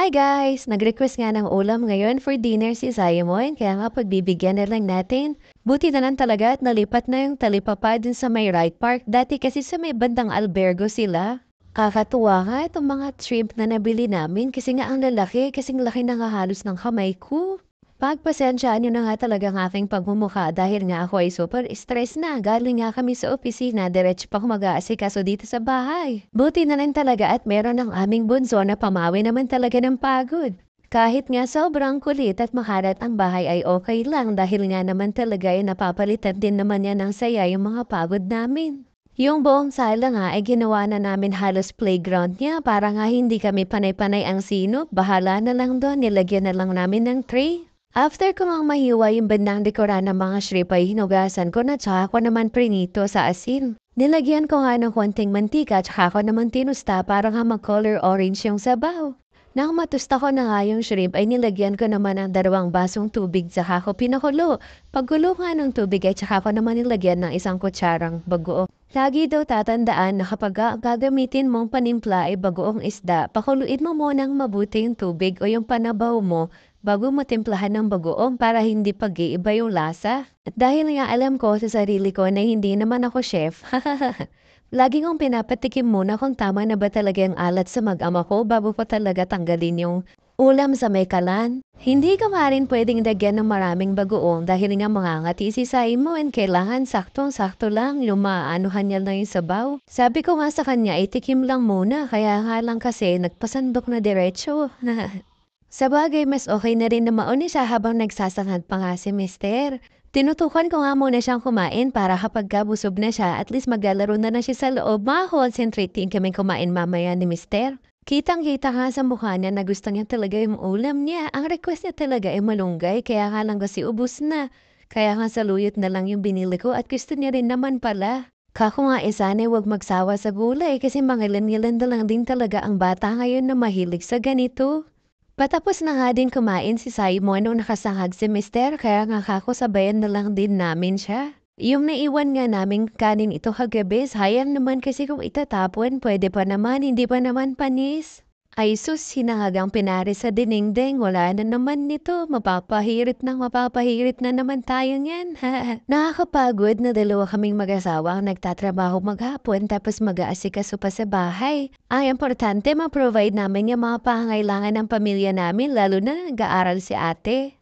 Hi guys! Nag-request nga ng ulam ngayon for dinner si Simon, kaya nga pagbibigyan na lang natin. Buti na lang talaga at nalipat na yung talipapa dun sa may right park. Dati kasi sa may bandang albergo sila. Kakatuwa nga itong mga shrimp na nabili namin kasi nga ang lalaki, kasing laki na nga halos ng kamay ko. Pagpasensyaan nyo na nga talaga ang aking pagmumukha dahil nga ako ay super stress na. Galing nga kami sa opisina, diretso pa mag-aasikaso dito sa bahay. Buti na lang talaga at meron ng aming bunso na pamawi naman talaga ng pagod. Kahit nga sobrang kulit at makalat ang bahay ay okay lang dahil nga naman talaga ay napapalitan din naman niya ng saya yung mga pagod namin. Yung buong sala nga ay ginawa na namin halos playground niya para nga hindi kami panay-panay ang sino. Bahala na lang doon, nilagyan na lang namin ng tray. After ko ngang mahiwa yung bandang dekora ng mga shrimp ay hinugasan ko na tsaka ko naman prinito sa asin. Nilagyan ko nga ng konting mantika tsaka ko naman tinusta para nga mag-color orange yung sabaw. Nang matusta ko na nga yung shrimp ay nilagyan ko naman ng 2 basong tubig tsaka ko pinakulo. Pagkulo nga ng tubig ay tsaka ko naman nilagyan ng 1 kutsarang bagoong. Lagi daw tatandaan na kapag gagamitin mong panimpla ay bagoong isda, pakuluin mo munang mabuti yung tubig o yung panabaw mo bago mo timplahan ng bagoong para hindi pag-iiba yung lasa. At dahil nga alam ko sa sarili ko na hindi naman ako chef, lagi kong pinapatikim muna kung tama na ba talaga yung alat sa mag-ama ko bago ko talaga tanggalin yung ulam sa may kalan. Hindi ka nga rin pwedeng dagyan ng maraming bagoong dahil nga mangangati si Simon. Kailangan saktong-sakto lang yung maanuhan niya lang yung sabaw. Sabi ko nga sa kanya, itikim lang muna. Kaya nga lang kasi nagpasandok na diretso. Sa bagay, mas okay na rin na mauna siya habang nagsasangad pa nga si Mister. Tinutukan ko nga muna siyang kumain para kapag busog na siya, at least maglalaro na siya sa loob. Maka-concentrate din kami kumain mamaya ni Mister. Kitang-kita nga sa mukha niya na gusto niya talaga yung ulam niya. Ang request niya talaga ay malunggay, kaya nga lang kasi ubus na. Kaya nga saluyot na lang yung binili ko at gusto niya rin naman pala. Kako nga sana wag magsawa sa gulay kasi mangilan-ngilan na lang din talaga ang bata ngayon na mahilig sa ganito. Patapos na nga din kumain si Simon nung nakasangag si Mister kaya nga kako sabayan na lang din namin siya. Yung naiwan nga naming kanin ito kagabi, sayang naman kasi kung itatapon, pwede pa naman, hindi pa naman panis. Ay sus, hinangagang pinari sa dinengdeng, wala na naman nito, mapapahirit na naman tayo niyan. Nakakapagod na dalawa kaming mag-asawa ang nagtatrabaho maghapon tapos mag-aasikaso pa sa bahay. Ay importante ma-provide namin yung mga pangangailangan ng pamilya namin lalo na nag-aaral si ate.